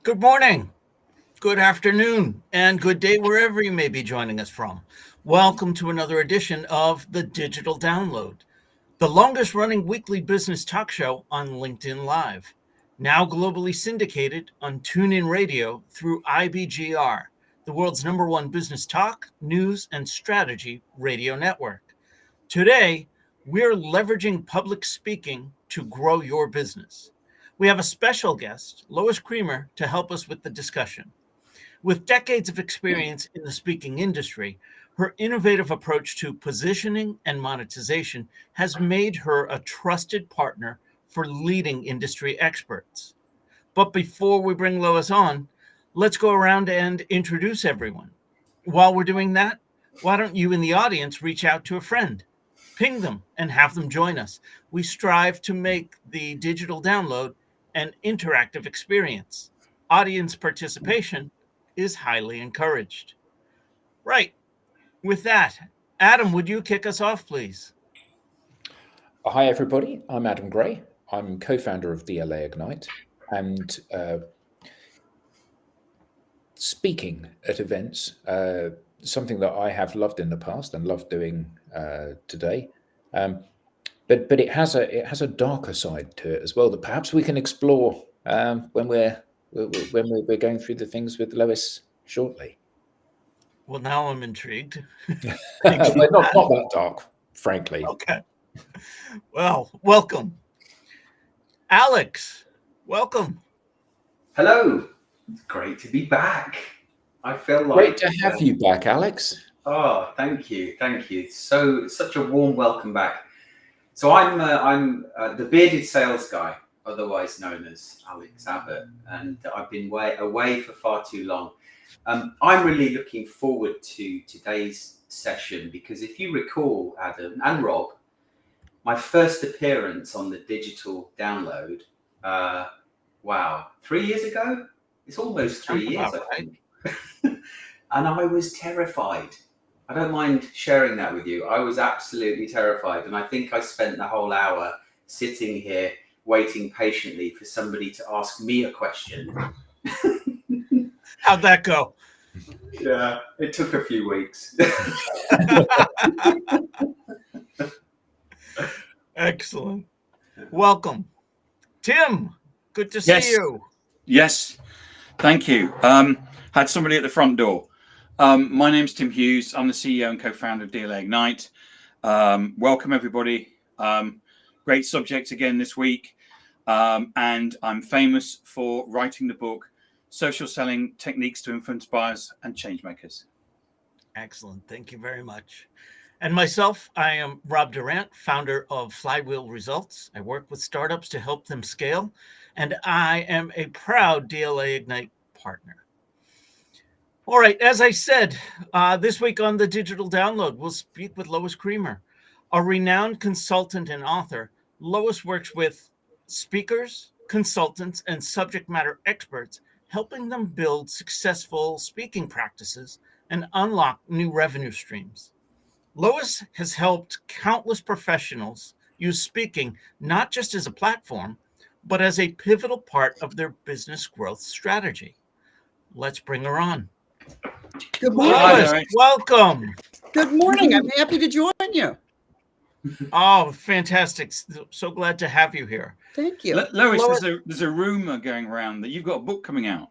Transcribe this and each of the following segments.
Good morning, good afternoon, and good day wherever you may be joining us from. Welcome to another edition of the Digital Download, the longest running weekly business talk show on LinkedIn Live, now globally syndicated on TuneIn Radio through IBGR, the world's #1 business talk, news, and strategy radio network. Today, we're leveraging public speaking to grow your business. We have a special guest, Lois Creamer, to help us with the discussion. With decades of experience in the speaking industry, her innovative approach to positioning and monetization has made her a trusted partner for leading industry experts. But before we bring Lois on, let's go around and introduce everyone. While we're doing that, why don't you in the audience reach out to a friend? Ping them and have them join us. We strive to make the digital download an interactive experience. Audience participation is highly encouraged. Right. With that, Adam, would you kick us off, please? Hi, everybody. I'm Adam Gray. I'm co-founder of DLA Ignite and speaking at events, something that I have loved in the past and love doing today. But it has a darker side to it as well that perhaps we can explore when we're going through the things with Lois shortly. Well, now I'm intrigued. Well, not that dark, frankly. Okay. Well, welcome. Alex, welcome. Hello. It's great to be back. I feel like Great to have you back, Alex. Oh, thank you. Such a warm welcome back. So I'm the bearded sales guy, otherwise known as Alex Abbott, and I've been away for far too long. I'm really looking forward to today's session because if you recall, Adam and Rob, my first appearance on the digital download, 3 years ago? It's almost 3 years, I think. And I was terrified. I don't mind sharing that with you. I was absolutely terrified. And I think I spent the whole hour sitting here waiting patiently for somebody to ask me a question. How'd that go? Yeah, it took a few weeks. Excellent. Welcome. Tim, good to see you. Yes, thank you. Had somebody at the front door. My name's Tim Hughes. I'm the CEO and co-founder of DLA Ignite. Welcome, everybody. Great subject again this week. And I'm famous for writing the book, Social Selling Techniques to Influence Buyers and Changemakers. Excellent. Thank you very much. And myself, I am Rob Durant, founder of Flywheel Results. I work with startups to help them scale, and I am a proud DLA Ignite partner. All right, as I said, this week on the Digital Download, we'll speak with Lois Creamer, a renowned consultant and author. Lois works with speakers, consultants, and subject matter experts, helping them build successful speaking practices and unlock new revenue streams. Lois has helped countless professionals use speaking not just as a platform, but as a pivotal part of their business growth strategy. Let's bring her on. Good morning. Lois, welcome. Good morning. I'm happy to join you. Oh, fantastic. So glad to have you here. Thank you. Lois, there's a rumor going around that you've got a book coming out.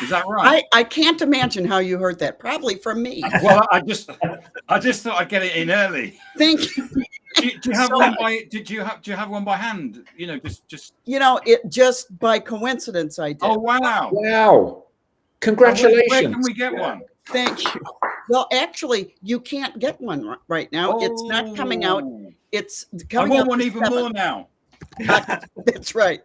Is that right? I can't imagine how you heard that. Probably from me. Well, I just thought I'd get it in early. Thank you. Do you have one by? Do you have one by hand? You know, just. It just by coincidence I did. Oh wow! Wow! Congratulations! Where can we get one? Thank you. Well, actually, you can't get one right now. It's not coming out. It's coming out. I want one even more now. That's right.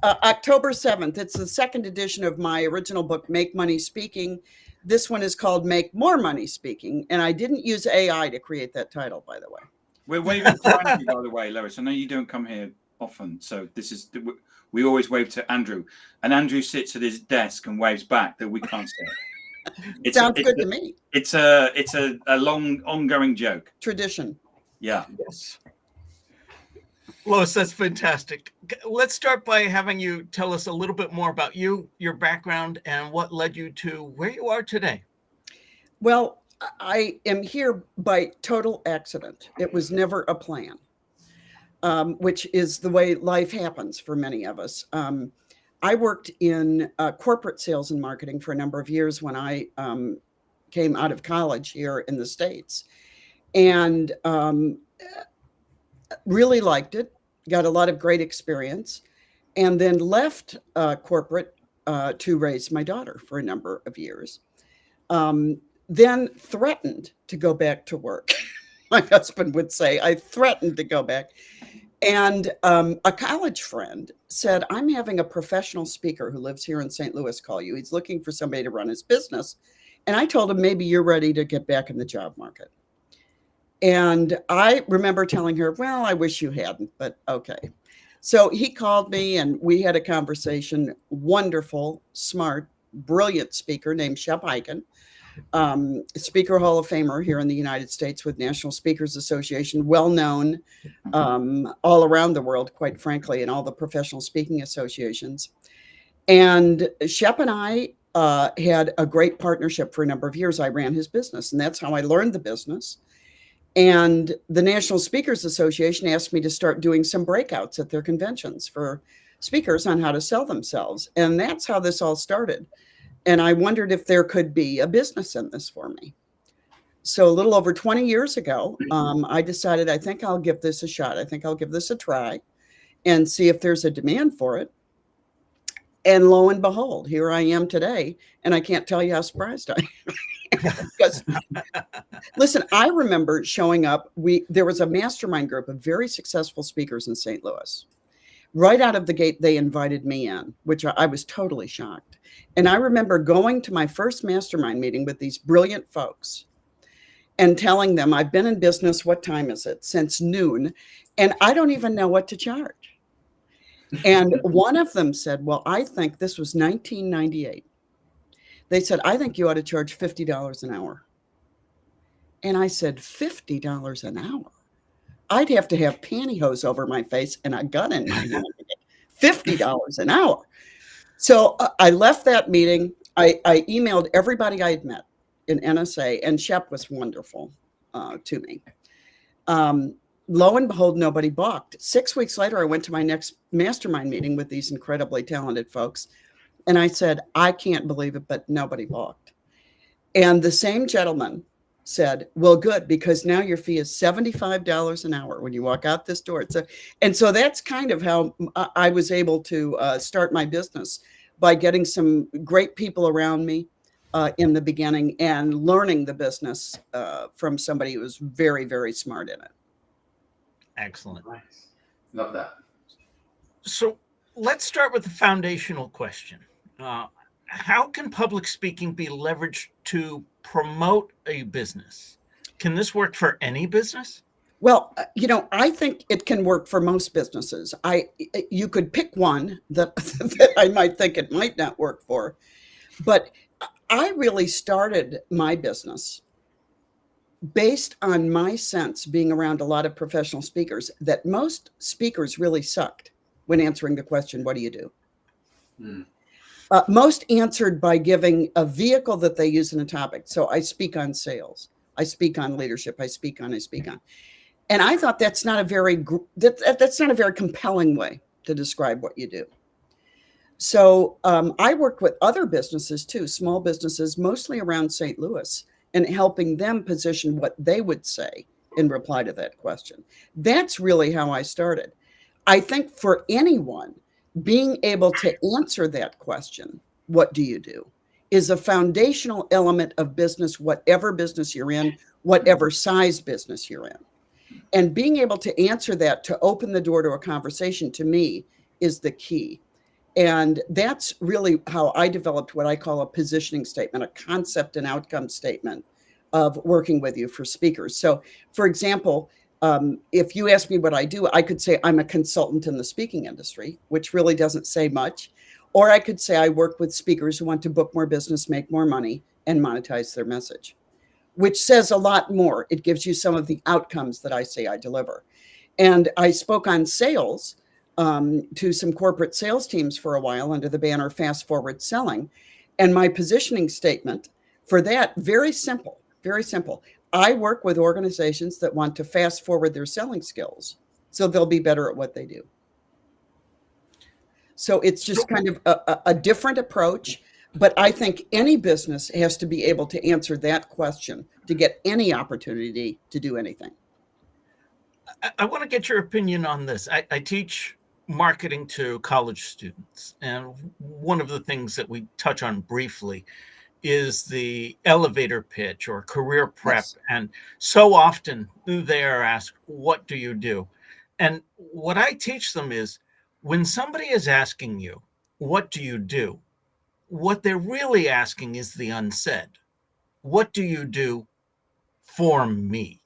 October 7th. It's the second edition of my original book, Make Money Speaking. This one is called Make More Money Speaking. And I didn't use AI to create that title, by the way. We're waving to Andrew, by the way, Lois. I know you don't come here often. So we always wave to Andrew. And Andrew sits at his desk and waves back that we can't see. Sounds good to me. It's a long ongoing joke. Tradition. Yeah. Yes. Lois, that's fantastic. Let's start by having you tell us a little bit more about you, your background, and what led you to where you are today. Well, I am here by total accident. It was never a plan, which is the way life happens for many of us. I worked in corporate sales and marketing for a number of years when I came out of college here in the States, and really liked it, got a lot of great experience, and then left corporate to raise my daughter for a number of years. Then threatened to go back to work. My husband would say, I threatened to go back. And a college friend said, I'm having a professional speaker who lives here in St. Louis call you. He's looking for somebody to run his business. And I told him, maybe you're ready to get back in the job market. And I remember telling her, well, I wish you hadn't, but okay. So he called me and we had a conversation. Wonderful, smart, brilliant speaker named Shep Hyken, Speaker Hall of Famer here in the United States with National Speakers Association, well known all around the world, quite frankly, in all the professional speaking associations. And Shep and I had a great partnership for a number of years. I ran his business, and that's how I learned the business. And the National Speakers Association asked me to start doing some breakouts at their conventions for speakers on how to sell themselves. And that's how this all started. And I wondered if there could be a business in this for me. So a little over 20 years ago, I decided, I think I'll give this a shot. I think I'll give this a try and see if there's a demand for it. And lo and behold, here I am today. And I can't tell you how surprised I am. Because listen, I remember showing up. There was a mastermind group of very successful speakers in St. Louis. Right out of the gate, they invited me in, which I was totally shocked. And I remember going to my first mastermind meeting with these brilliant folks and telling them, I've been in business, what time is it? Since noon, and I don't even know what to charge. And one of them said, well, I think, this was 1998. They said, I think you ought to charge $50 an hour. And I said, $50 an hour? I'd have to have pantyhose over my face and a gun in my hand. $50 an hour. So I left that meeting. I emailed everybody I had met in NSA, and Shep was wonderful to me. Lo and behold, nobody balked. 6 weeks later, I went to my next mastermind meeting with these incredibly talented folks. And I said, I can't believe it, but nobody balked. And the same gentleman said, well, good, because now your fee is $75 an hour when you walk out this door. And so that's kind of how I was able to start my business, by getting some great people around me in the beginning and learning the business from somebody who was very, very smart in it. Excellent. Nice. Love that. So let's start with the foundational question. How can public speaking be leveraged to promote a business? Can this work for any business? Well, I think it can work for most businesses. You could pick one that, that I might think it might not work for, but I really started my business based on my sense, being around a lot of professional speakers, that most speakers really sucked when answering the question, what do you do? Most answered by giving a vehicle that they use in a topic. So I speak on sales, I speak on leadership, I speak on. And I thought that's not a very compelling way to describe what you do. So I worked with other businesses too, small businesses, mostly around St. Louis, and helping them position what they would say in reply to that question. That's really how I started. I think for anyone, being able to answer that question, what do you do, is a foundational element of business, whatever business you're in, whatever size business you're in. And being able to answer that, to open the door to a conversation, to me, is the key. And that's really how I developed what I call a positioning statement, a concept and outcome statement of working with you for speakers. So, for example, if you ask me what I do, I could say I'm a consultant in the speaking industry, which really doesn't say much. Or I could say I work with speakers who want to book more business, make more money, and monetize their message, which says a lot more. It gives you some of the outcomes that I say I deliver. And I spoke on sales to some corporate sales teams for a while under the banner Fast Forward Selling. And my positioning statement for that, very simple, very simple. I work with organizations that want to fast forward their selling skills so they'll be better at what they do. So it's just kind of a different approach. But I think any business has to be able to answer that question to get any opportunity to do anything. I want to get your opinion on this. I teach marketing to college students, and one of the things that we touch on briefly is the elevator pitch or career prep. Yes. And so often they are asked, what do you do? And what I teach them is when somebody is asking you, what do you do? What they're really asking is the unsaid. What do you do for me?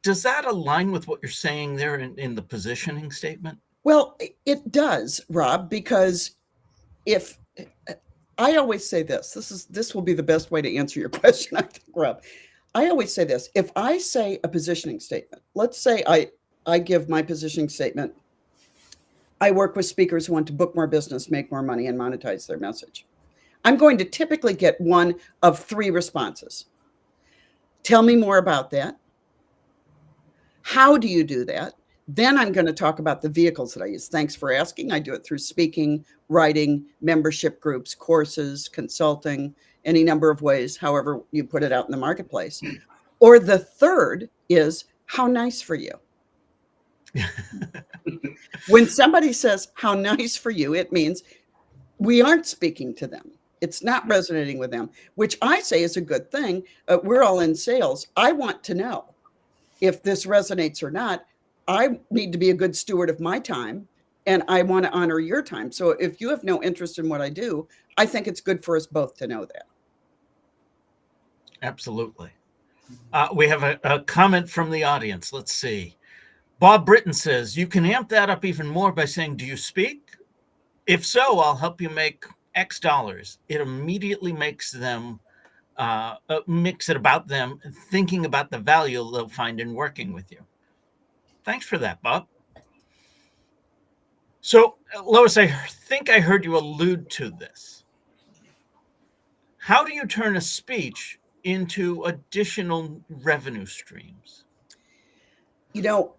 Does that align with what you're saying there in the positioning statement? Well, it does, Rob, because if I always say this will be the best way to answer your question, I think, Rob. I always say this. If I say a positioning statement, let's say I give my positioning statement. I work with speakers who want to book more business, make more money, and monetize their message. I'm going to typically get one of three responses. Tell me more about that. How do you do that? Then I'm going to talk about the vehicles that I use. Thanks for asking. I do it through speaking, writing, membership groups, courses, consulting, any number of ways, however you put it out in the marketplace. Or the third is, how nice for you. When somebody says, how nice for you, it means we aren't speaking to them. It's not resonating with them, which I say is a good thing. We're all in sales. I want to know if this resonates or not. I need to be a good steward of my time, and I want to honor your time. So if you have no interest in what I do, I think it's good for us both to know that. Absolutely. We have a comment from the audience. Let's see. Bob Britton says, you can amp that up even more by saying, do you speak? If so, I'll help you make X dollars. It immediately makes them, makes it about them, thinking about the value they'll find in working with you. Thanks for that, Bob. So, Lois, I think I heard you allude to this. How do you turn a speech into additional revenue streams? You know,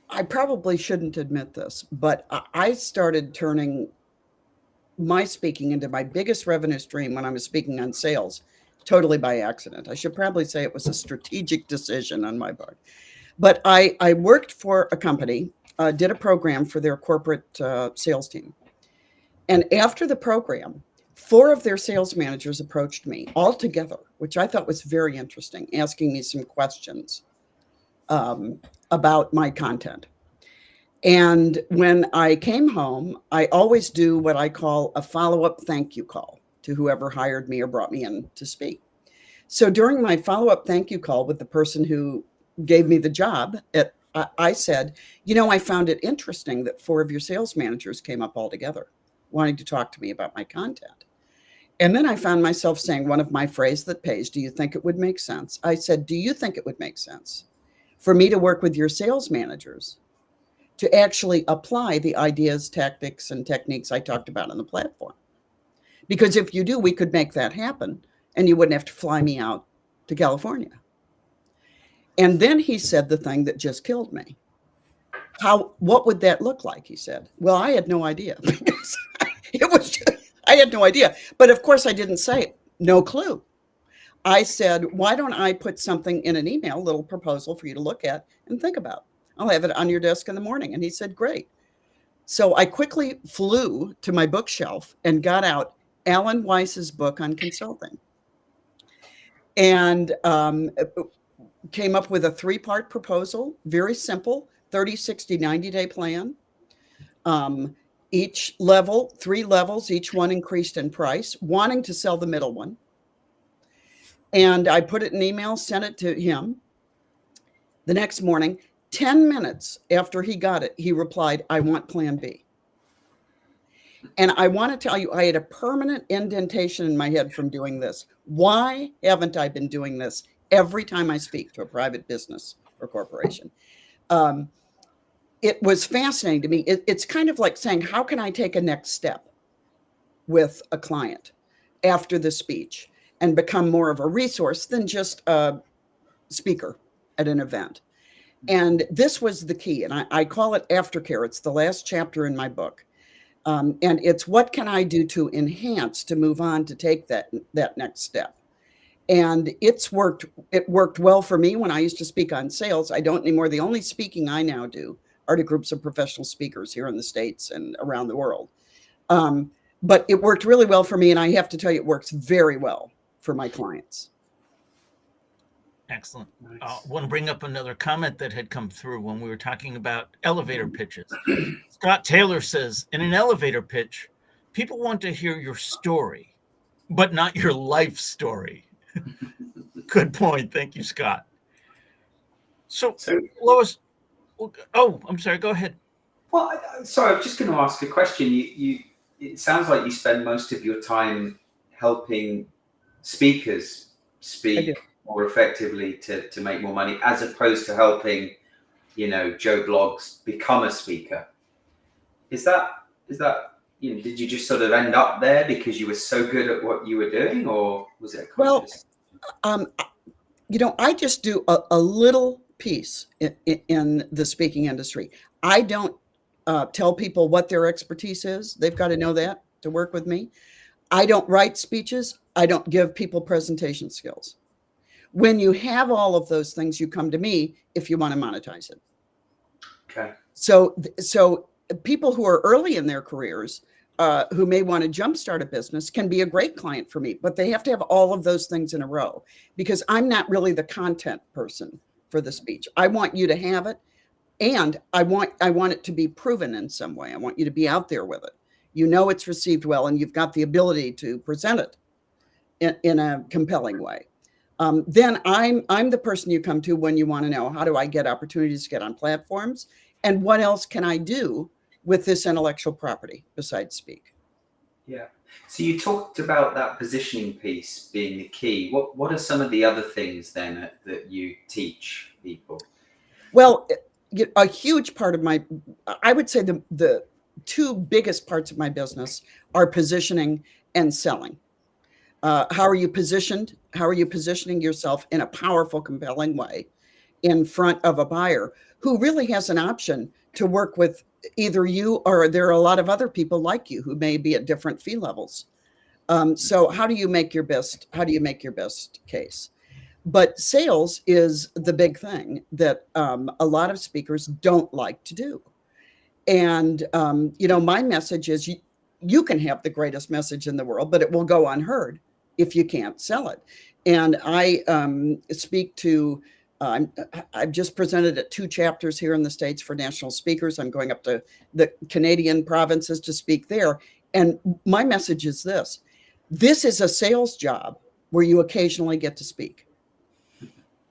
I probably shouldn't admit this, but I started turning my speaking into my biggest revenue stream when I was speaking on sales, totally by accident. I should probably say it was a strategic decision on my part. But I worked for a company, did a program for their corporate sales team. And after the program, 4 of their sales managers approached me all together, which I thought was very interesting, asking me some questions about my content. And when I came home, I always do what I call a follow-up thank you call to whoever hired me or brought me in to speak. So during my follow-up thank you call with the person who gave me the job, I said, you know, I found it interesting that 4 of your sales managers came up all together wanting to talk to me about my content. And then I found myself saying one of my phrases that pays, do you think it would make sense? I said, do you think it would make sense for me to work with your sales managers to actually apply the ideas, tactics, and techniques I talked about on the platform? Because if you do, we could make that happen and you wouldn't have to fly me out to California. And then he said the thing that just killed me. What would that look like? He said. Well, I had no idea because I had no idea. But of course I didn't say it. No clue. I said, why don't I put something in an email, a little proposal for you to look at and think about? I'll have it on your desk in the morning. And he said, great. So I quickly flew to my bookshelf and got out Alan Weiss's book on consulting and came up with a 3-part proposal, very simple, 30, 60, 90-day plan. Each level, 3 levels, each one increased in price, wanting to sell the middle one. And I put it in email, sent it to him. The next morning, 10 minutes after he got it, he replied, I want plan B. And I want to tell you, I had a permanent indentation in my head from doing this. Why haven't I been doing this every time I speak to a private business or corporation. It was fascinating to me. It's kind of like saying, how can I take a next step with a client after the speech and become more of a resource than just a speaker at an event? And this was the key. And I call it aftercare. It's the last chapter in my book. And it's what can I do to enhance, to move on, to take that next step. And it worked well for me when I used to speak on sales. I don't anymore. The only speaking I now do are to groups of professional speakers here in the States and around the world. But it worked really well for me. And I have to tell you, it works very well for my clients. Excellent. Nice. I want to bring up another comment that had come through when we were talking about elevator pitches. Scott Taylor says, in an elevator pitch, people want to hear your story, but not your life story. Good point. Thank you, Scott. So Lois, oh, I'm sorry. Go ahead. Well, sorry, I was just going to ask a question. It sounds like you spend most of your time helping speakers speak more effectively to make more money, as opposed to helping, Joe Blogs become a speaker. Is that did you just sort of end up there because you were so good at what you were doing, or was it conscious? I just do a little piece in the speaking industry. I don't tell people what their expertise is. They've got to know that to work with me. I don't write speeches. I don't give people presentation skills. When you have all of those things, you come to me if you want to monetize it. Okay. So people who are early in their careers, who may want to jumpstart a business, can be a great client for me, but they have to have all of those things in a row, because I'm not really the content person for the speech. I want you to have it, and I want it to be proven in some way. I want you to be out there with it. It's received well, and you've got the ability to present it in a compelling way. Then I'm the person you come to when you want to know, how do I get opportunities to get on platforms, and what else can I do with this intellectual property besides speak? Yeah. So you talked about that positioning piece being the key. What are some of the other things then that you teach people? Well, a huge part of I would say the two biggest parts of my business are positioning and selling. How are you positioned? How are you positioning yourself in a powerful, compelling way in front of a buyer who really has an option to work with either you, or there are a lot of other people like you who may be at different fee levels. So how do you make your best case? But sales is the big thing that a lot of speakers don't like to do. And, my message is you can have the greatest message in the world, but it will go unheard if you can't sell it. And I speak to, I've just presented at 2 chapters here in the States for national speakers. I'm going up to the Canadian provinces to speak there. And my message is this is a sales job where you occasionally get to speak.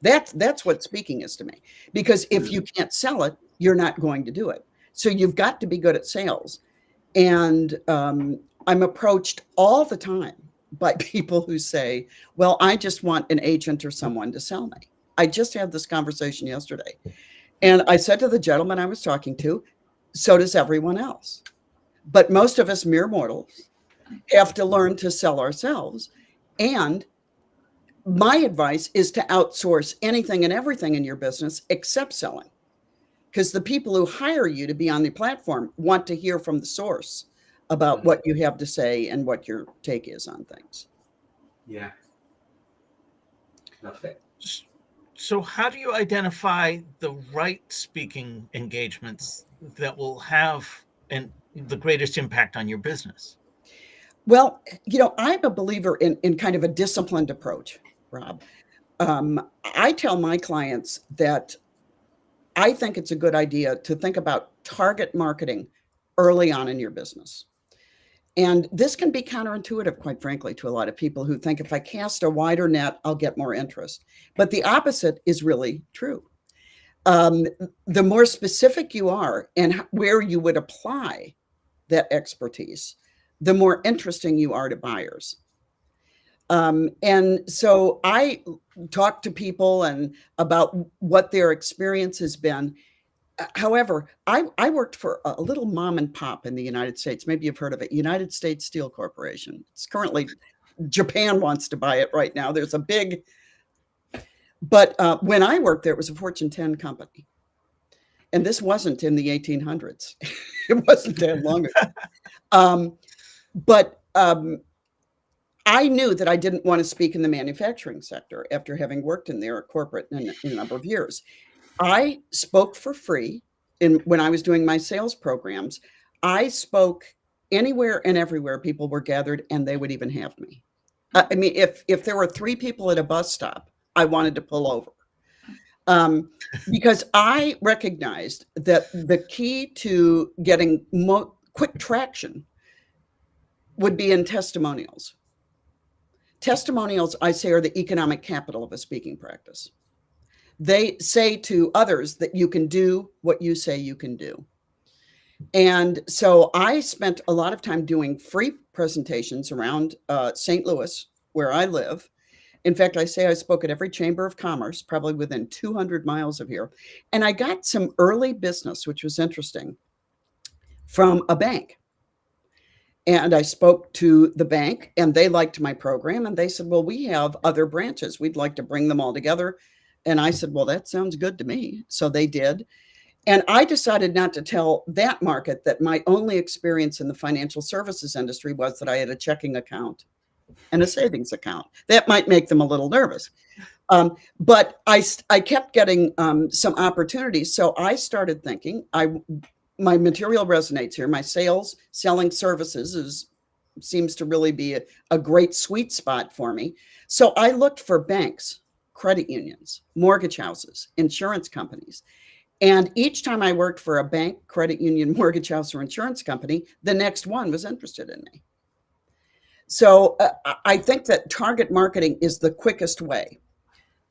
That's what speaking is to me, because if you can't sell it, you're not going to do it. So you've got to be good at sales. And I'm approached all the time by people who say, well, I just want an agent or someone to sell me. I just had this conversation yesterday. And I said to the gentleman I was talking to, so does everyone else. But most of us mere mortals have to learn to sell ourselves. And my advice is to outsource anything and everything in your business except selling. Because the people who hire you to be on the platform want to hear from the source about what you have to say and what your take is on things. Yeah. Love it. So how do you identify the right speaking engagements that will have the greatest impact on your business? Well, I'm a believer in kind of a disciplined approach, Rob. I tell my clients that I think it's a good idea to think about target marketing early on in your business. And this can be counterintuitive, quite frankly, to a lot of people who think if I cast a wider net, I'll get more interest. But the opposite is really true. The more specific you are and where you would apply that expertise, the more interesting you are to buyers. And so I talk to people and about what their experience has been. However, I worked for a little mom and pop in the United States. Maybe you've heard of it, United States Steel Corporation. It's currently, Japan wants to buy it right now. There's a big, but when I worked there, it was a Fortune 10 company. And this wasn't in the 1800s. It wasn't that long ago. But I knew that I didn't want to speak in the manufacturing sector after having worked in there corporate in a number of years. I spoke for free when I was doing my sales programs. I spoke anywhere and everywhere people were gathered, and they would even have me. I mean, if there were 3 people at a bus stop, I wanted to pull over. Because I recognized that the key to getting quick traction would be in testimonials. Testimonials, I say, are the economic capital of a speaking practice. They say to others that you can do what you say you can do. And so I spent a lot of time doing free presentations around St. Louis, where I live. In fact, I say I spoke at every chamber of commerce, probably within 200 miles of here. And I got some early business, which was interesting, from a bank. And I spoke to the bank, and they liked my program. And they said, well, we have other branches. We'd like to bring them all together. And I said, well, that sounds good to me. So they did. And I decided not to tell that market that my only experience in the financial services industry was that I had a checking account and a savings account. That might make them a little nervous. But I kept getting some opportunities. So I started thinking, my material resonates here. My selling services seems to really be a great sweet spot for me. So I looked for banks, credit unions, mortgage houses, insurance companies. And each time I worked for a bank, credit union, mortgage house, or insurance company, the next one was interested in me. So I think that target marketing is the quickest way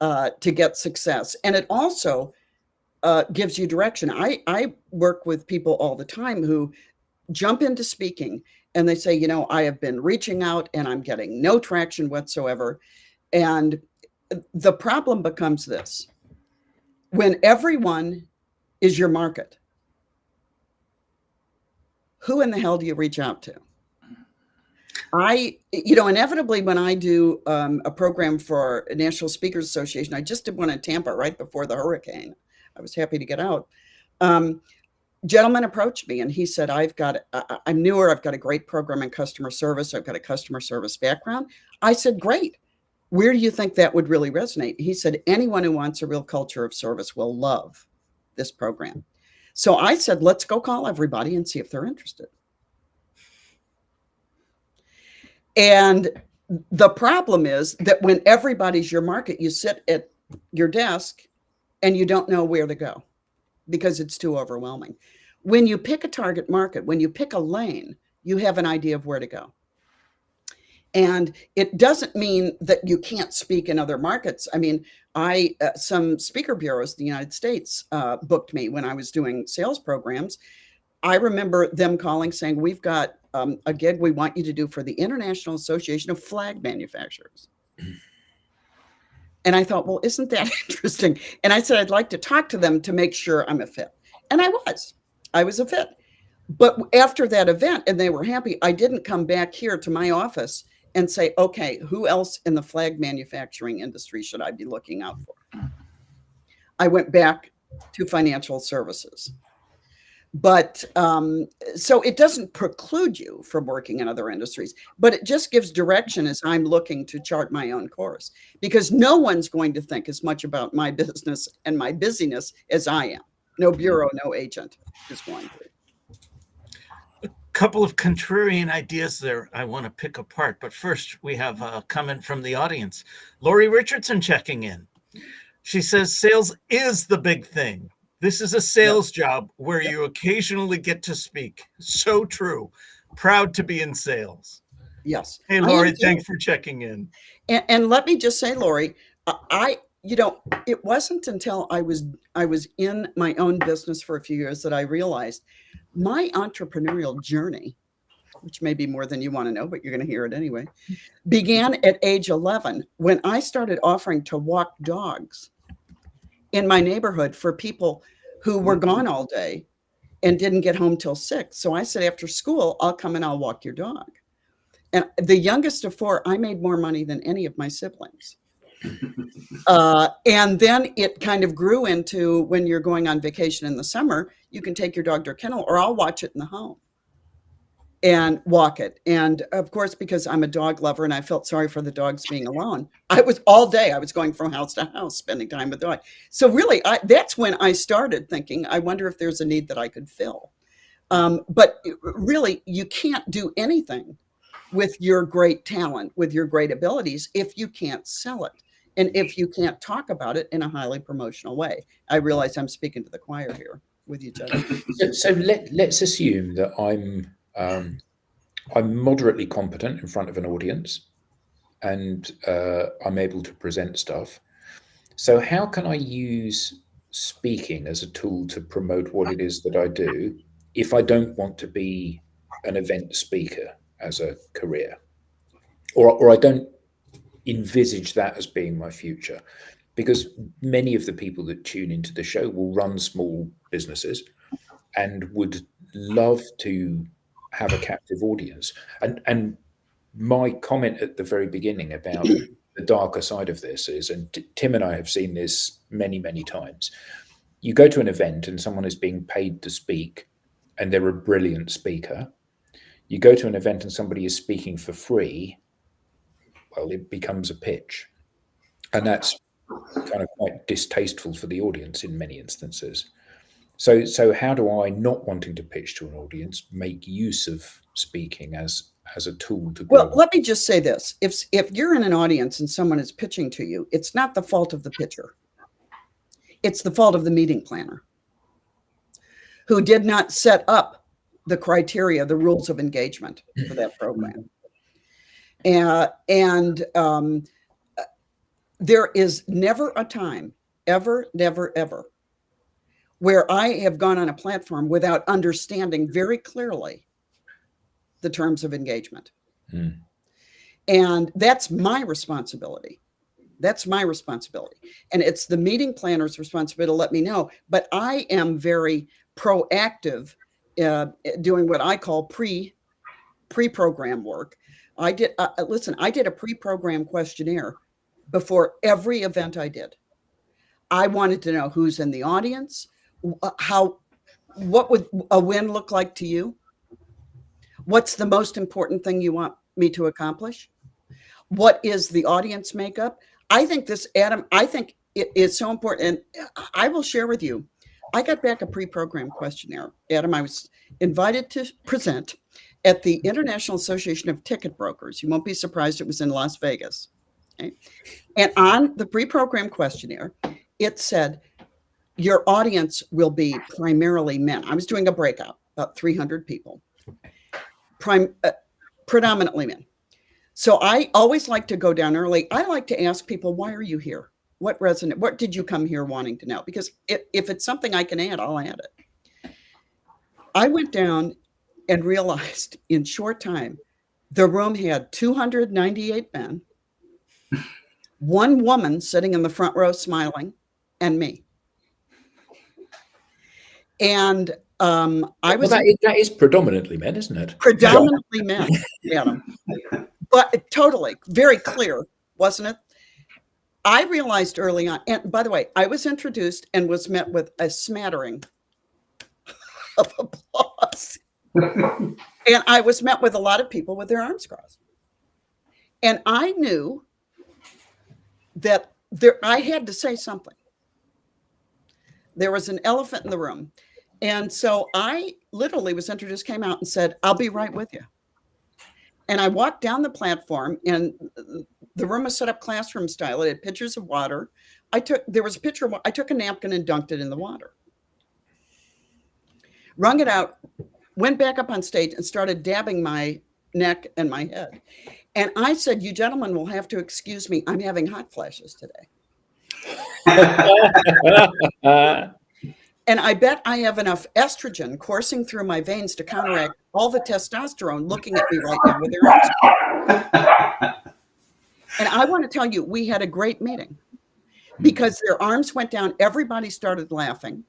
to get success. And it also gives you direction. I work with people all the time who jump into speaking and they say, you know, I have been reaching out and I'm getting no traction whatsoever. And the problem becomes this: when everyone is your market, who in the hell do you reach out to? Inevitably, when I do a program for a National Speakers Association, I just did one in Tampa right before the hurricane. I was happy to get out. Gentleman approached me and he said, I'm newer. I've got a great program in customer service. I've got a customer service background. I said, great. Where do you think that would really resonate? He said, anyone who wants a real culture of service will love this program. So I said, let's go call everybody and see if they're interested. And the problem is that when everybody's your market, you sit at your desk and you don't know where to go because it's too overwhelming. When you pick a target market, when you pick a lane, you have an idea of where to go. And it doesn't mean that you can't speak in other markets. I mean, some speaker bureaus in the United States booked me when I was doing sales programs. I remember them calling saying, we've got a gig we want you to do for the International Association of Flag Manufacturers. And I thought, well, isn't that interesting? And I said, I'd like to talk to them to make sure I'm a fit. And I was a fit. But after that event, and they were happy, I didn't come back here to my office and say, okay, who else in the flag manufacturing industry should I be looking out for? I went back to financial services. But so it doesn't preclude you from working in other industries, but it just gives direction as I'm looking to chart my own course, because no one's going to think as much about my business and my busyness as I am. No bureau, no agent is going to. Couple of contrarian ideas there I want to pick apart. But first, we have a comment from the audience. Lori Richardson checking in. She says, sales is the big thing. This is a sales job where you occasionally get to speak. So true. Proud to be in sales. Yes. Hey, Lori, thanks for checking in. And let me just say, Lori, it wasn't until I was in my own business for a few years that I realized my entrepreneurial journey which may be more than you want to know, but you're going to hear it anyway, began at age 11 when I started offering to walk dogs in my neighborhood for people who were gone all day and didn't get home till 6. So I said, after school, I'll come and I'll walk your dog. And the youngest of 4, I made more money than any of my siblings. And then it kind of grew into, when you're going on vacation in the summer, you can take your dog to a kennel, or I'll watch it in the home and walk it. And of course, because I'm a dog lover and I felt sorry for the dogs being alone, I was all day, I was going from house to house, spending time with the dog. So really, that's when I started thinking, I wonder if there's a need that I could fill. But really, you can't do anything with your great talent, with your great abilities, if you can't sell it. And if you can't talk about it in a highly promotional way. I realize I'm speaking to the choir here with you, gentlemen. So let's assume that I'm moderately competent in front of an audience, and I'm able to present stuff. So how can I use speaking as a tool to promote what it is that I do if I don't want to be an event speaker as a career, or I don't envisage that as being my future? Because many of the people that tune into the show will run small businesses and would love to have a captive audience. And my comment at the very beginning about the darker side of this is, and Tim and I have seen this many, many times, you go to an event and someone is being paid to speak and they're a brilliant speaker. You go to an event and somebody is speaking for free, well, it becomes a pitch. And that's kind of quite distasteful for the audience in many instances. So how do I, not wanting to pitch to an audience, make use of speaking as a tool to grow? Well, let me just say this. If you're in an audience and someone is pitching to you, it's not the fault of the pitcher. It's the fault of the meeting planner, who did not set up the criteria, the rules of engagement for that program. And there is never a time, ever, never, ever, where I have gone on a platform without understanding very clearly the terms of engagement. And that's my responsibility. That's my responsibility. And it's the meeting planner's responsibility to let me know. But I am very proactive doing what I call pre-program work. I did a pre-program questionnaire before every event I did. I wanted to know who's in the audience, what would a win look like to you? What's the most important thing you want me to accomplish? What is the audience makeup? I think this, Adam, I think it is so important. And I will share with you, I got back a pre-program questionnaire. Adam, I was invited to present at the International Association of Ticket Brokers. You won't be surprised, it was in Las Vegas. Okay? And on the pre-program questionnaire, it said, your audience will be primarily men. I was doing a breakout, about 300 people, predominantly men. So I always like to go down early. I like to ask people, why are you here? What did you come here wanting to know? Because if it's something I can add, I'll add it. I went down and realized in short time, the room had 298 men, one woman sitting in the front row smiling, and me. And I was that is predominantly men, isn't it? Predominantly men, Adam. But totally, very clear, wasn't it? I realized early on, and by the way, I was introduced and was met with a smattering of applause. And I was met with a lot of people with their arms crossed. And I knew that I had to say something. There was an elephant in the room. And so I literally was introduced, came out and said, I'll be right with you. And I walked down the platform, and the room was set up classroom style. It had pitchers of water. I took a napkin and dunked it in the water. Wrung it out, went back up on stage and started dabbing my neck and my head. And I said, you gentlemen will have to excuse me. I'm having hot flashes today. And I bet I have enough estrogen coursing through my veins to counteract all the testosterone looking at me right now with their arms. And I want to tell you, we had a great meeting because their arms went down. Everybody started laughing.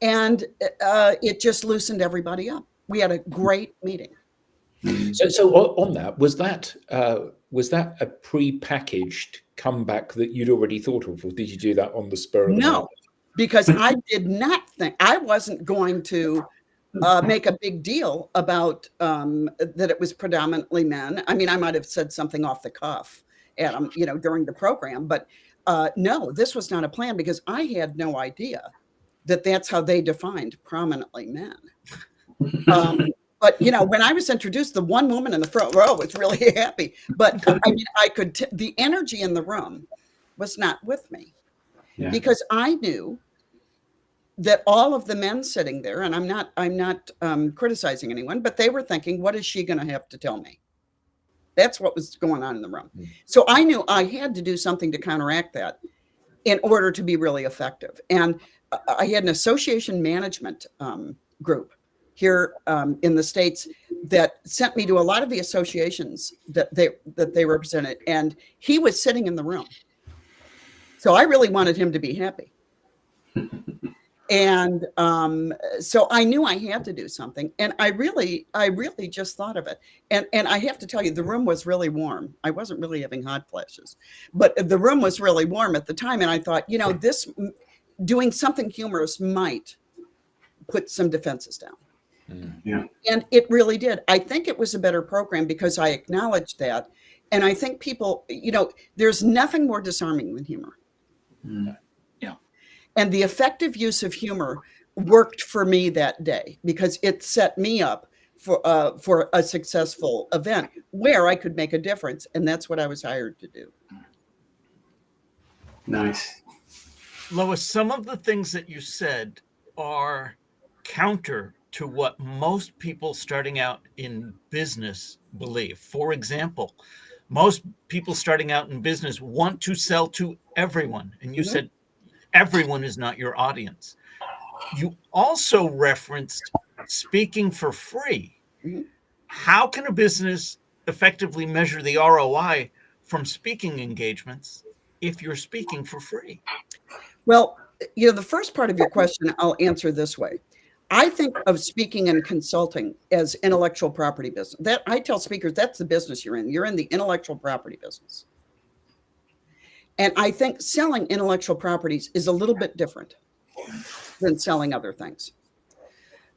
And it just loosened everybody up. We had a great meeting. So on that, was that a pre-packaged comeback that you'd already thought of, or did you do that on the spur of the moment? No, because I did not think I wasn't going to make a big deal about that it was predominantly men. I mean, I might have said something off the cuff, Adam, during the program, but no, this was not a plan because I had no idea that that's how they defined prominently men. But when I was introduced, the one woman in the front row was really happy. But I mean, the energy in the room was not with me because I knew that all of the men sitting there, and I'm not criticizing anyone, but they were thinking, what is she going to have to tell me? That's what was going on in the room. So I knew I had to do something to counteract that in order to be really effective. And I had an association management group here in the States that sent me to a lot of the associations that they represented, and he was sitting in the room. So I really wanted him to be happy. And so I knew I had to do something, and I really just thought of it. And I have to tell you, the room was really warm. I wasn't really having hot flashes, but the room was really warm at the time. And I thought, this doing something humorous might put some defenses down. Yeah. And it really did. I think it was a better program because I acknowledged that. And I think people, there's nothing more disarming than humor. Yeah. And the effective use of humor worked for me that day because it set me up for a successful event where I could make a difference. And that's what I was hired to do. Nice. Lois, some of the things that you said are counter to what most people starting out in business believe. For example, most people starting out in business want to sell to everyone. And you said everyone is not your audience. You also referenced speaking for free. How can a business effectively measure the ROI from speaking engagements if you're speaking for free? Well, the first part of your question, I'll answer this way. I think of speaking and consulting as intellectual property business. That I tell speakers, that's the business you're in. You're in the intellectual property business. And I think selling intellectual properties is a little bit different than selling other things.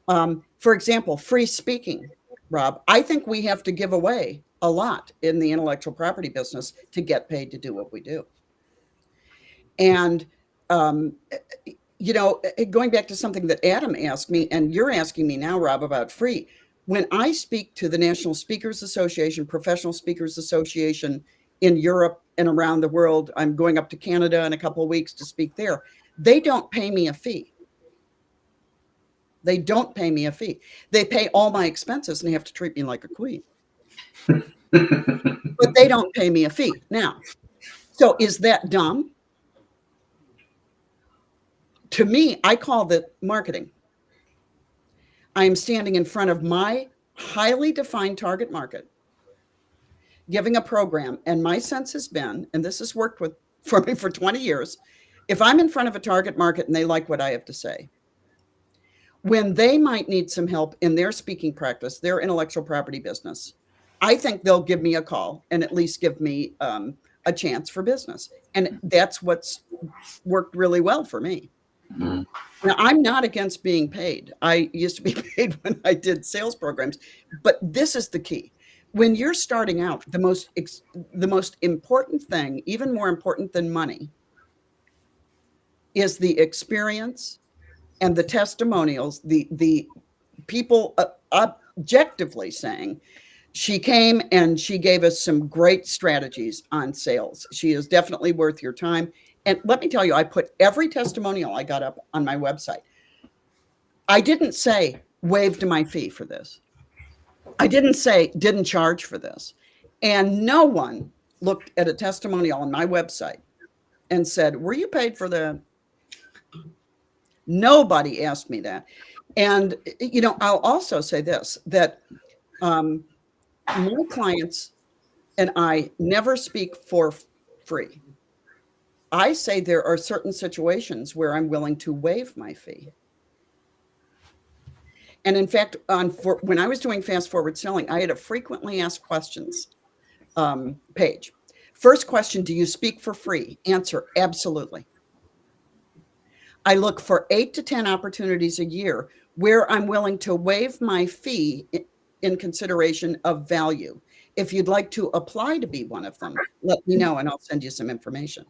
For example, free speaking, Rob, I think we have to give away a lot in the intellectual property business to get paid to do what we do. And going back to something that Adam asked me, and you're asking me now, Rob, about free. When I speak to the National Speakers Association, Professional Speakers Association in Europe and around the world, I'm going up to Canada in a couple of weeks to speak there. They don't pay me a fee. They don't pay me a fee. They pay all my expenses and they have to treat me like a queen. But they don't pay me a fee. Now, so is that dumb? To me, I call that marketing. I am standing in front of my highly defined target market, giving a program. And my sense has been, and this has worked for me for 20 years, if I'm in front of a target market and they like what I have to say, when they might need some help in their speaking practice, their intellectual property business, I think they'll give me a call and at least give me a chance for business. And that's what's worked really well for me. Now, I'm not against being paid. I used to be paid when I did sales programs, but this is the key. When you're starting out, the most important thing, even more important than money, is the experience and the testimonials, the people objectively saying, she came and she gave us some great strategies on sales. She is definitely worth your time. And let me tell you, I put every testimonial I got up on my website. I didn't say waived my fee for this. I didn't say didn't charge for this. And no one looked at a testimonial on my website and said, were you paid for that? Nobody asked me that. And, I'll also say this, that my clients and I never speak for free. I say there are certain situations where I'm willing to waive my fee. And in fact, when I was doing fast forward selling, I had a frequently asked questions page. First question, do you speak for free? Answer, absolutely. I look for 8 to 10 opportunities a year where I'm willing to waive my fee in consideration of value. If you'd like to apply to be one of them, let me know and I'll send you some information.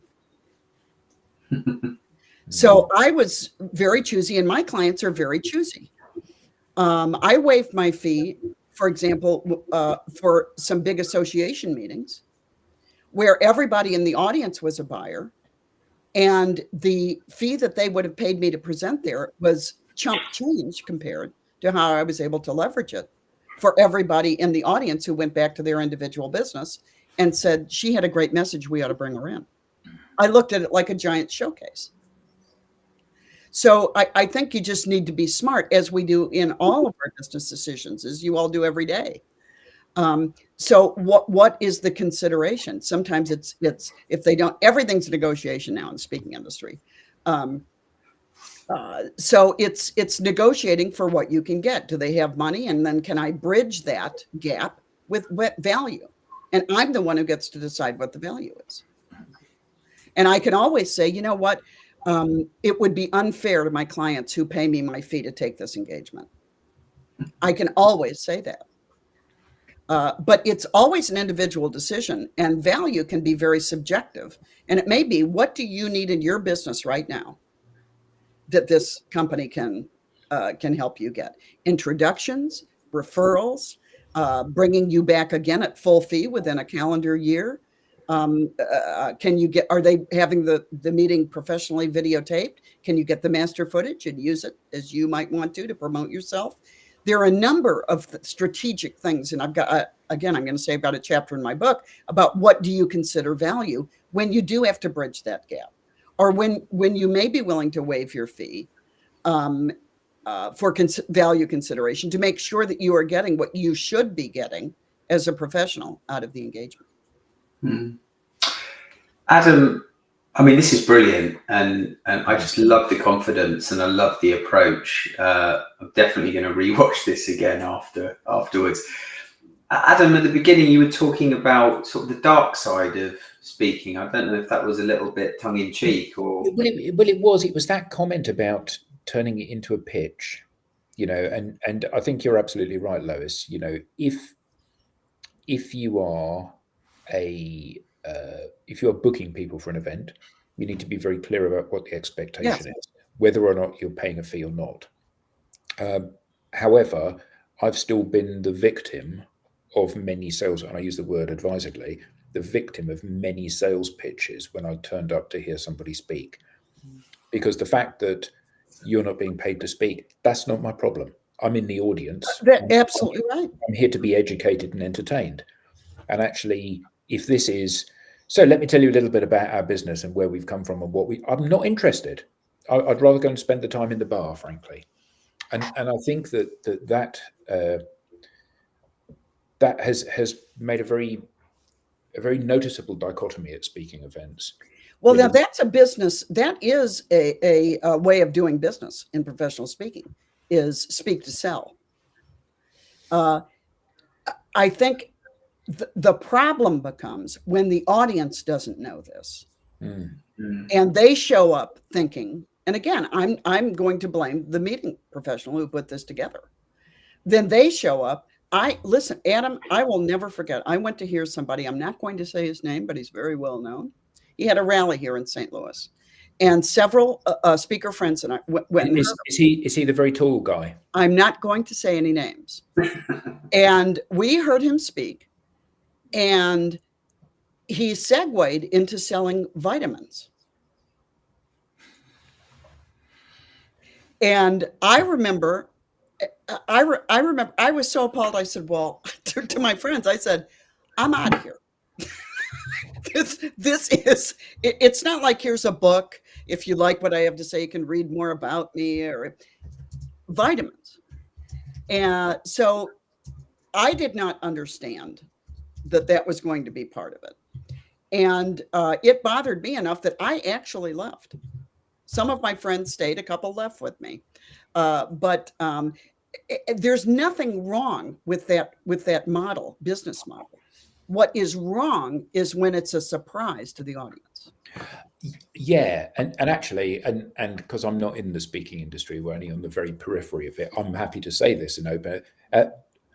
So I was very choosy, and my clients are very choosy. I waived my fee, for example, for some big association meetings where everybody in the audience was a buyer, and the fee that they would have paid me to present there was chump change compared to how I was able to leverage it for everybody in the audience who went back to their individual business and said, she had a great message, we ought to bring her in. I looked at it like a giant showcase. So I think you just need to be smart, as we do in all of our business decisions, as you all do every day. So what is the consideration? Sometimes it's if they don't, everything's a negotiation now in the speaking industry. So it's negotiating for what you can get. Do they have money? And then can I bridge that gap with value? And I'm the one who gets to decide what the value is. And I can always say, you know what? It would be unfair to my clients who pay me my fee to take this engagement. I can always say that. But it's always an individual decision, and value can be very subjective. And it may be, what do you need in your business right now that this company can help you get? Introductions, referrals, bringing you back again at full fee within a calendar year. Are they having the meeting professionally videotaped? Can you get the master footage and use it as you might want to promote yourself? There are a number of strategic things. And I've got, again, I'm going to say I've got a chapter in my book about what do you consider value when you do have to bridge that gap, or when you may be willing to waive your fee for value consideration to make sure that you are getting what you should be getting as a professional out of the engagement. Adam, I mean, this is brilliant, and I just love the confidence and I love the approach. I'm definitely going to rewatch this again afterwards. Adam, at the beginning, you were talking about sort of the dark side of speaking. I don't know if that was a little bit tongue in cheek or. Well, it was that comment about turning it into a pitch, and I think you're absolutely right, Lois. If you are if you're booking people for an event, you need to be very clear about what the expectation is, whether or not you're paying a fee or not. However, I've still been the victim of many sales, and I use the word advisedly, the victim of many sales pitches when I turned up to hear somebody speak. Because the fact that you're not being paid to speak, that's not my problem. I'm in the audience. Absolutely right. I'm here to be educated and entertained. And actually, if this is, so let me tell you a little bit about our business and where we've come from and I'm not interested. I'd rather go and spend the time in the bar, frankly. And I think that has made a very noticeable dichotomy at speaking events. Well, now that's a business. That is a way of doing business in professional speaking, is speak to sell. I think the problem becomes when the audience doesn't know this, and they show up thinking, and again, I'm going to blame the meeting professional who put this together. Then they show up. Listen, Adam, I will never forget. I went to hear somebody. I'm not going to say his name, but he's very well known. He had a rally here in St. Louis, and several speaker friends and I went. Is he the very tall guy? I'm not going to say any names. And we heard him speak, and he segued into selling vitamins. And I remember I was so appalled. I said, well, to my friends, I said, I'm out of here. It's not like here's a book. If you like what I have to say, you can read more about me, or vitamins. And so I did not understand that was going to be part of it. And it bothered me enough that I actually left. Some of my friends stayed, a couple left with me. But there's nothing wrong with that model, business model. What is wrong is when it's a surprise to the audience. Yeah, and actually, and because I'm not in the speaking industry, we're only on the very periphery of it, I'm happy to say this, but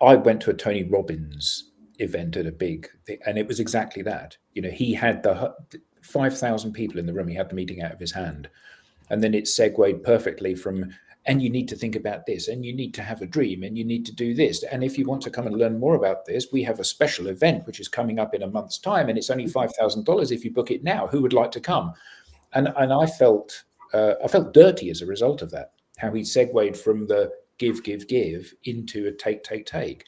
I went to a Tony Robbins event at a big thing, and it was exactly that. He had the 5,000 people in the room. He had the meeting out of his hand, and then it segued perfectly from, and you need to think about this, and you need to have a dream, and you need to do this. And if you want to come and learn more about this, we have a special event which is coming up in a month's time, and it's only $5,000 if you book it now. Who would like to come? And I felt dirty as a result of that. How he segued from the give into a take.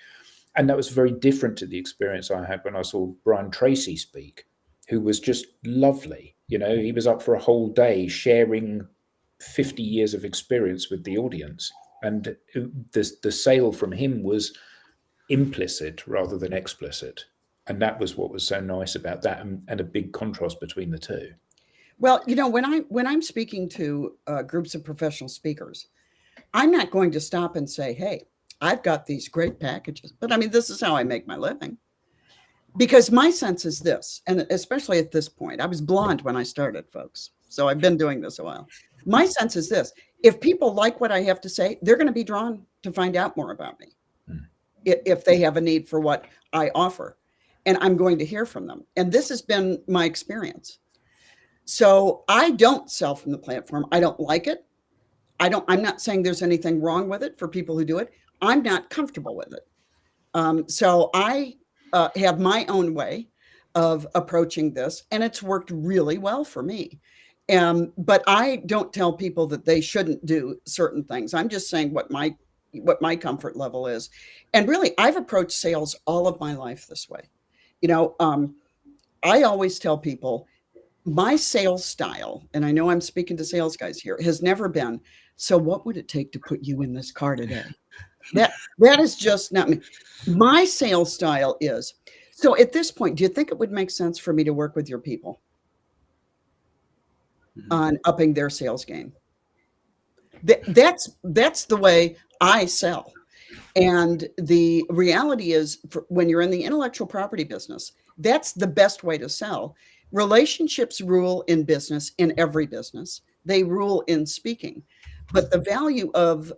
And that was very different to the experience I had when I saw Brian Tracy speak, who was just lovely. He was up for a whole day sharing 50 years of experience with the audience, and the sale from him was implicit rather than explicit, and that was what was so nice about that, and a big contrast between the two. Well, when I'm speaking to groups of professional speakers, I'm not going to stop and say, hey, I've got these great packages, but I mean, this is how I make my living. Because my sense is this, and especially at this point, I was blonde when I started, folks, so I've been doing this a while. My sense is this: if people like what I have to say, they're going to be drawn to find out more about me. If they have a need for what I offer, and I'm going to hear from them. And this has been my experience. So I don't sell from the platform. I don't like it. I'm not saying there's anything wrong with it for people who do it. I'm not comfortable with it. So I have my own way of approaching this, and it's worked really well for me. But I don't tell people that they shouldn't do certain things. I'm just saying what my comfort level is. And really, I've approached sales all of my life this way. I always tell people my sales style, and I know I'm speaking to sales guys here, has never been, so what would it take to put you in this car today? That is just not me. My sales style is, so at this point, do you think it would make sense for me to work with your people on upping their sales game? That's the way I sell. And the reality is, when you're in the intellectual property business, that's the best way to sell. Relationships rule in business, in every business. They rule in speaking. But the value of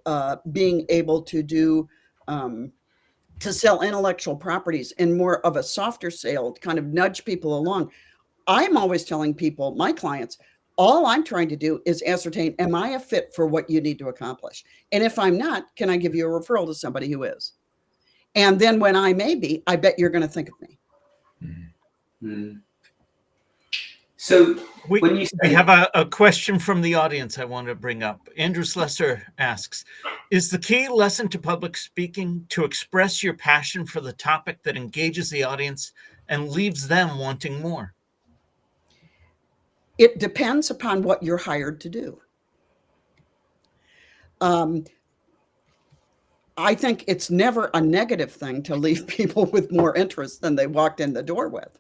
being able to sell intellectual properties in more of a softer sale, to kind of nudge people along. I'm always telling people, my clients, all I'm trying to do is ascertain, am I a fit for what you need to accomplish? And if I'm not, can I give you a referral to somebody who is? And then when I may be, I bet you're going to think of me. Mm-hmm. So when you say— we have a question from the audience I want to bring up. Andrew Slesser asks, is the key lesson to public speaking to express your passion for the topic that engages the audience and leaves them wanting more? It depends upon what you're hired to do. I think it's never a negative thing to leave people with more interest than they walked in the door with.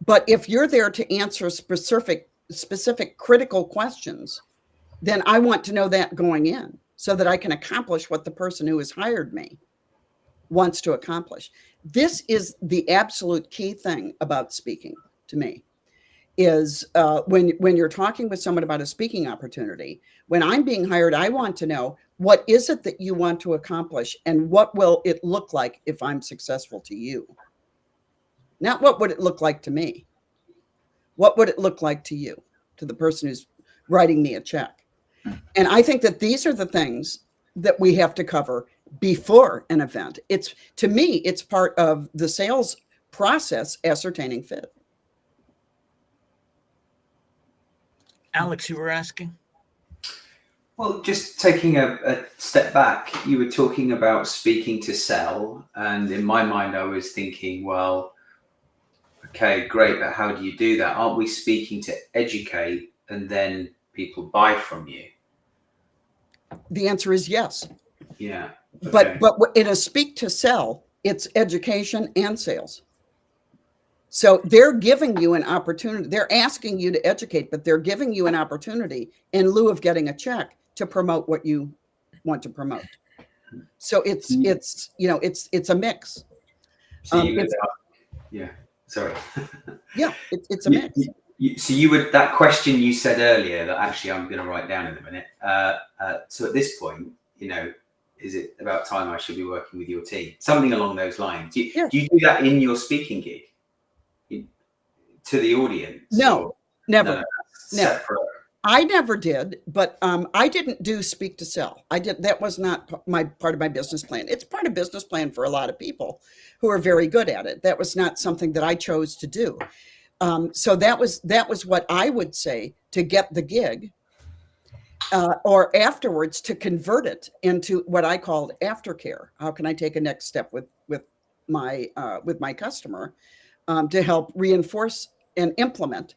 But if you're there to answer specific critical questions, then I want to know that going in so that I can accomplish what the person who has hired me wants to accomplish. This is the absolute key thing about speaking to me, is when you're talking with someone about a speaking opportunity, when I'm being hired, I want to know, what is it that you want to accomplish, and what will it look like if I'm successful to you? Not what would it look like to me. What would it look like to you, to the person who's writing me a check? And I think that these are the things that we have to cover before an event. To me, it's part of the sales process, ascertaining fit. Alex, you were asking? Well, just taking a step back, you were talking about speaking to sell. And in my mind, I was thinking, well, Okay, great. But how do you do that? Aren't we speaking to educate and then people buy from you? The answer is yes. Yeah. But in a speak to sell, it's education and sales. So they're giving you an opportunity. They're asking you to educate, but they're giving you an opportunity in lieu of getting a check to promote what you want to promote. So it's a mix. So you would, yeah. Sorry. Yeah, it's a mix. So you would, that question you said earlier that actually I'm going to write down in a minute. So at this point, is it about time I should be working with your team? Something along those lines. Do you do that in your speaking gig to the audience? No, never. No. I never did, but I didn't do speak to sell. That was not part of my business plan. It's part of business plan for a lot of people who are very good at it. That was not something that I chose to do. So that was what I would say to get the gig, or afterwards to convert it into what I called aftercare. How can I take a next step with my customer to help reinforce and implement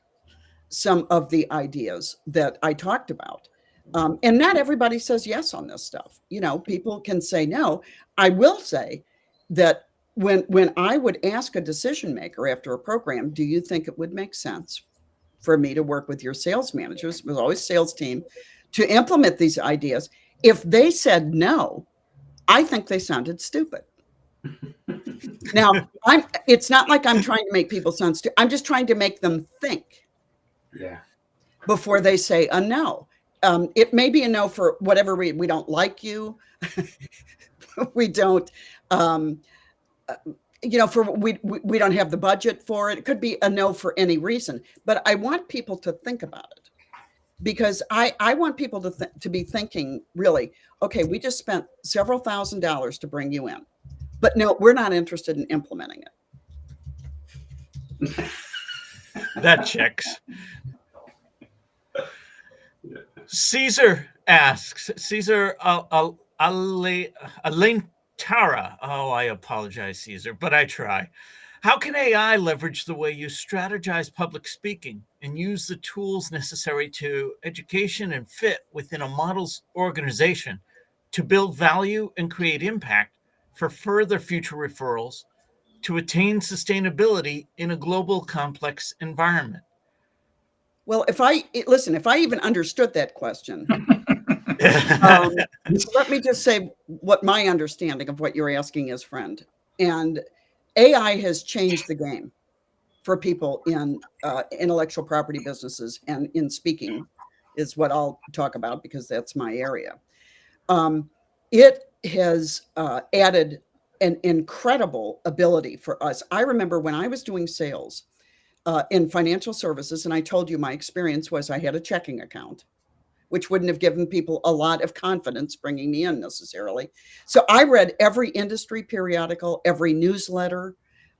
some of the ideas that I talked about. And not everybody says yes on this stuff. People can say no. I will say that when I would ask a decision maker after a program, do you think it would make sense for me to work with your sales managers, it was always sales team, to implement these ideas? If they said no, I think they sounded stupid. Now, it's not like I'm trying to make people sound stupid. I'm just trying to make them think. Yeah. Before they say a no. It may be a no for whatever we don't like you. We don't, we don't have the budget for it. It could be a no for any reason. But I want people to think about it, because I want people to be thinking, really, okay, we just spent several $1,000s to bring you in, but no, we're not interested in implementing it. That checks. Caesar asks, Caesar Elaine Tara. Oh, I apologize, Caesar, but I try. How can AI leverage the way you strategize public speaking and use the tools necessary to education and fit within a model's organization to build value and create impact for further future referrals to attain sustainability in a global complex environment? Well, if I even understood that question, let me just say what my understanding of what you're asking is, friend. And AI has changed the game for people in intellectual property businesses, and in speaking is what I'll talk about because that's my area. It has added an incredible ability for us. I remember when I was doing sales in financial services, and I told you my experience was I had a checking account, which wouldn't have given people a lot of confidence bringing me in necessarily. So I read every industry periodical, every newsletter,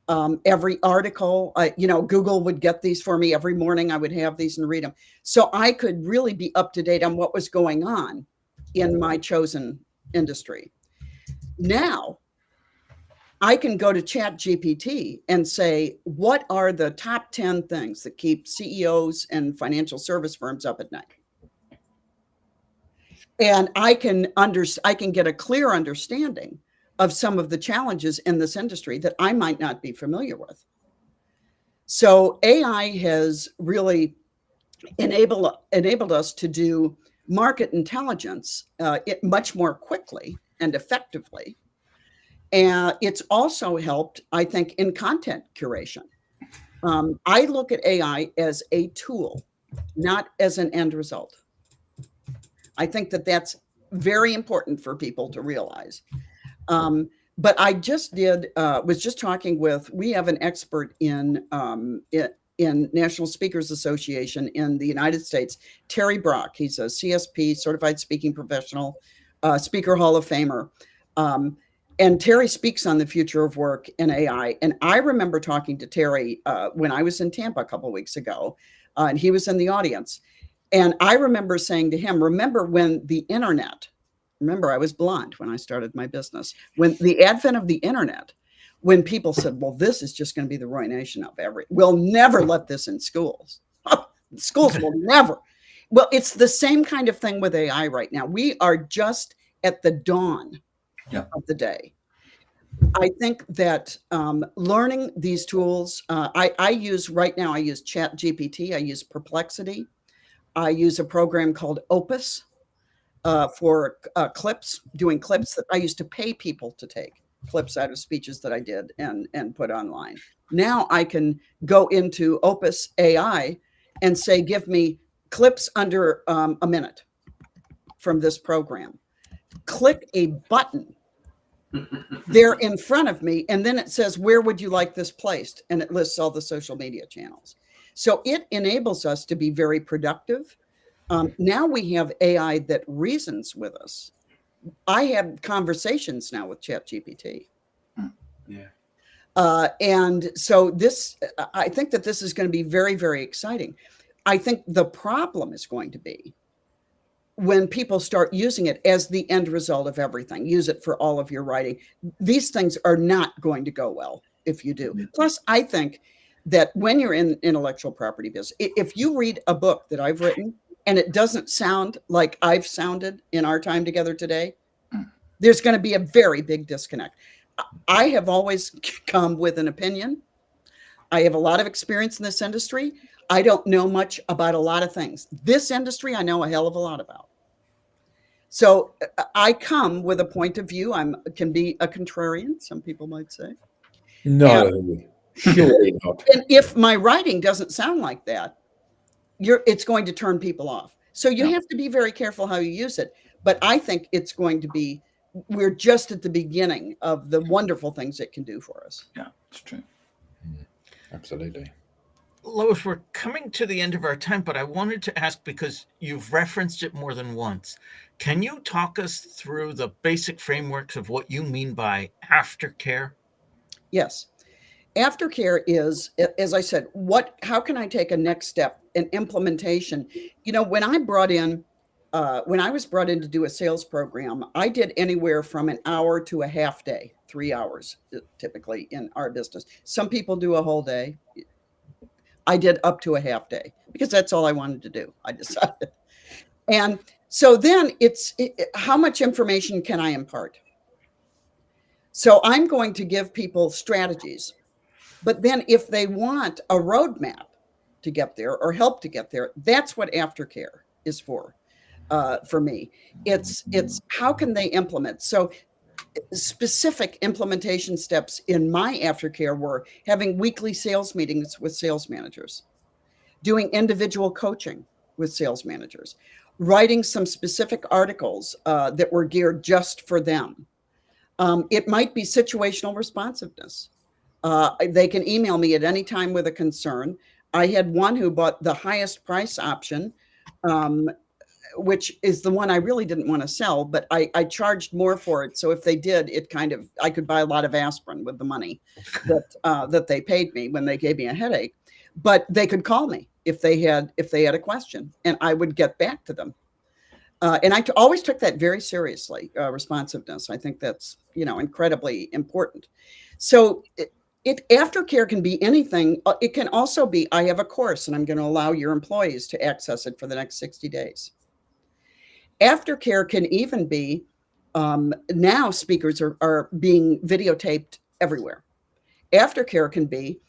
every article. Google would get these for me every morning. I would have these and read them. So I could really be up to date on what was going on in my chosen industry. Now, I can go to ChatGPT and say, what are the top 10 things that keep CEOs and financial service firms up at night? And I can get a clear understanding of some of the challenges in this industry that I might not be familiar with. So AI has really enabled us to do market intelligence much more quickly and effectively. And it's also helped, I think, in content curation. I look at AI as a tool, not as an end result. I think that that's very important for people to realize. But I was just talking with, we have an expert in National Speakers Association in the United States, Terry Brock. He's a CSP, Certified Speaking Professional, Speaker Hall of Famer. And Terry speaks on the future of work in AI. And I remember talking to Terry when I was in Tampa a couple of weeks ago, and he was in the audience. And I remember saying to him, remember I was blonde when I started my business, when the advent of the internet, when people said, well, this is just going to be the ruination of we'll never let this in schools. Schools will never. Well, it's the same kind of thing with AI right now. We are just at the dawn of the day. I think that learning these tools, I use Chat GPT, I use Perplexity, I use a program called Opus for clips, doing clips that I used to pay people to take clips out of speeches that I did and put online. Now I can go into Opus AI and say, give me clips under a minute from this program. Click a button there in front of me, and then it says, where would you like this placed? And it lists all the social media channels. So it enables us to be very productive. Now we have AI that reasons with us. I have conversations now with ChatGPT. Yeah. And so I think that this is going to be very, very exciting. I think the problem is going to be when people start using it as the end result of everything. Use it for all of your writing. These things are not going to go well if you do. Plus, I think that when you're in intellectual property business, if you read a book that I've written and it doesn't sound like I've sounded in our time together today, there's going to be a very big disconnect. I have always come with an opinion. I have a lot of experience in this industry. I don't know much about a lot of things. This industry, I know a hell of a lot about. So I come with a point of view. Can be a contrarian, some people might say. No, surely not. And if my writing doesn't sound like that, it's going to turn people off. So you have to be very careful how you use it. But I think we're just at the beginning of the wonderful things it can do for us. Yeah, it's true. Absolutely. Lois, we're coming to the end of our time, but I wanted to ask, because you've referenced it more than once, can you talk us through the basic frameworks of what you mean by aftercare? Yes. Aftercare is, as I said, how can I take a next step in implementation? When I was brought in to do a sales program, I did anywhere from an hour to a half day, 3 hours, typically in our business. Some people do a whole day. I did up to a half day because that's all I wanted to do. I decided. And so then how much information can I impart? So I'm going to give people strategies, but then if they want a roadmap to get there or help to get there, that's what aftercare is for me. It's how can they implement? So specific implementation steps in my aftercare were having weekly sales meetings with sales managers, doing individual coaching with sales managers, writing some specific articles that were geared just for them. It might be situational responsiveness. They can email me at any time with a concern. I had one who bought the highest price option, which is the one I really didn't want to sell, but I charged more for it. So if they did, I could buy a lot of aspirin with the money that they paid me when they gave me a headache. But they could call me if they had a question, and I would get back to them. And I always took that very seriously, responsiveness. I think that's incredibly important. So aftercare can be anything. It can also be, I have a course and I'm going to allow your employees to access it for the next 60 days. Aftercare can even be, now speakers are being videotaped everywhere. Aftercare can be,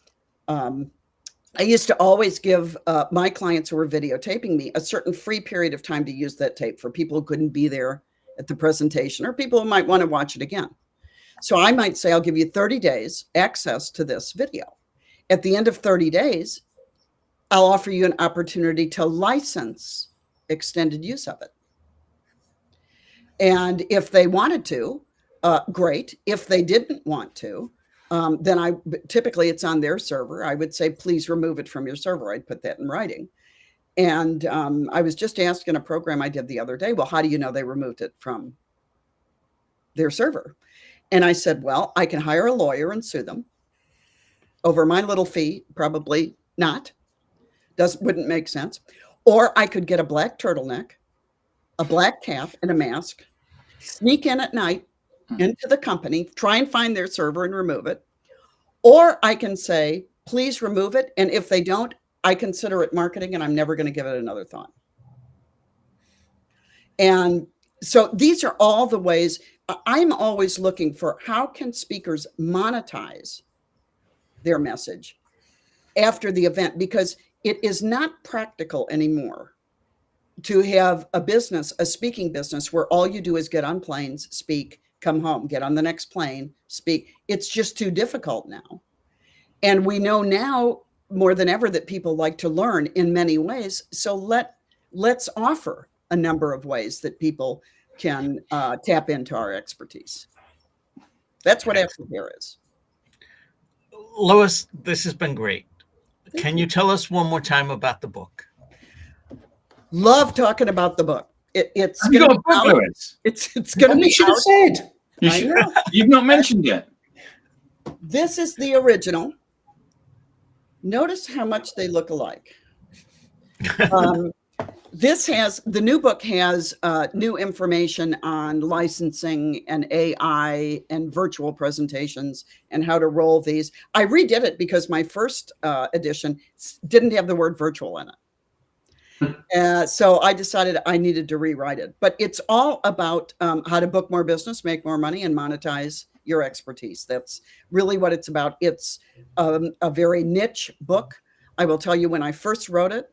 I used to always give my clients who were videotaping me a certain free period of time to use that tape for people who couldn't be there at the presentation or people who might want to watch it again. So I might say, I'll give you 30 days access to this video. At the end of 30 days, I'll offer you an opportunity to license extended use of it. And if they wanted to, great. If they didn't want to, then typically it's on their server. I would say, please remove it from your server. I'd put that in writing. And I was just asked in a program I did the other day, well, how do you know they removed it from their server? And I said, well, I can hire a lawyer and sue them over my little fee. Probably not. Wouldn't make sense. Or I could get a black turtleneck, a black cap, and a mask, sneak in at night into the company, try and find their server and remove it. Or I can say, please remove it. And if they don't, I consider it marketing and I'm never going to give it another thought. And so these are all the ways. I'm always looking for how can speakers monetize their message after the event, because it is not practical anymore to have a business, a speaking business, where all you do is get on planes, speak, come home, get on the next plane, speak. It's just too difficult now. And we know now more than ever that people like to learn in many ways. So let's offer a number of ways that people can tap into our expertise. That's what Aftercare is. Lois, this has been great. Can you tell us one more time about the book? Love talking about the book. It's Have you going got to a book, be out. Lewis? It's going to You be should have out. said. I know. You've not mentioned yet. This is the original. Notice how much they look alike. The new book has new information on licensing and AI and virtual presentations and how to roll these. I redid it because my first edition didn't have the word virtual in it. So I decided I needed to rewrite it. But it's all about how to book more business, make more money, and monetize your expertise. That's really what it's about. It's a very niche book. I will tell you, when I first wrote it,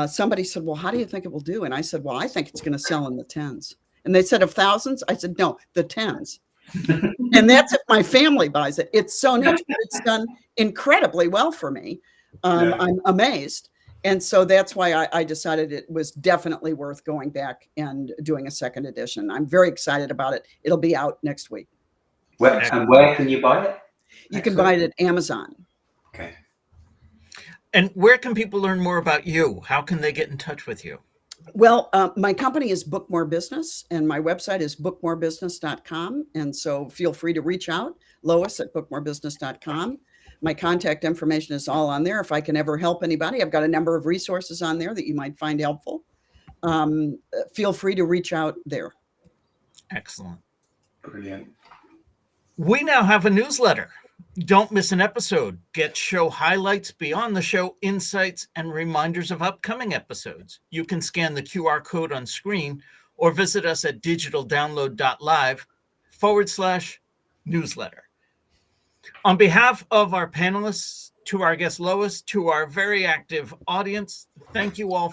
somebody said, well, how do you think it will do? And I said, well, I think it's going to sell in the tens. And they said, of thousands? I said, no, the tens. And that's if my family buys it. It's so niche, but it's done incredibly well for me. I'm amazed. And so that's why I decided it was definitely worth going back and doing a second edition. I'm very excited about it. It'll be out next week. Where can you buy it? You can buy it at Amazon. Okay. And where can people learn more about you? How can they get in touch with you? Well, my company is Book More Business, and my website is bookmorebusiness.com. And so feel free to reach out, Lois at bookmorebusiness.com. My contact information is all on there. If I can ever help anybody, I've got a number of resources on there that you might find helpful. Feel free to reach out there. Excellent. Brilliant. We now have a newsletter. Don't miss an episode. Get show highlights, beyond the show insights, and reminders of upcoming episodes. You can scan the QR code on screen or visit us at digitaldownload.live/newsletter. On behalf of our panelists, to our guest Lois, to our very active audience, thank you all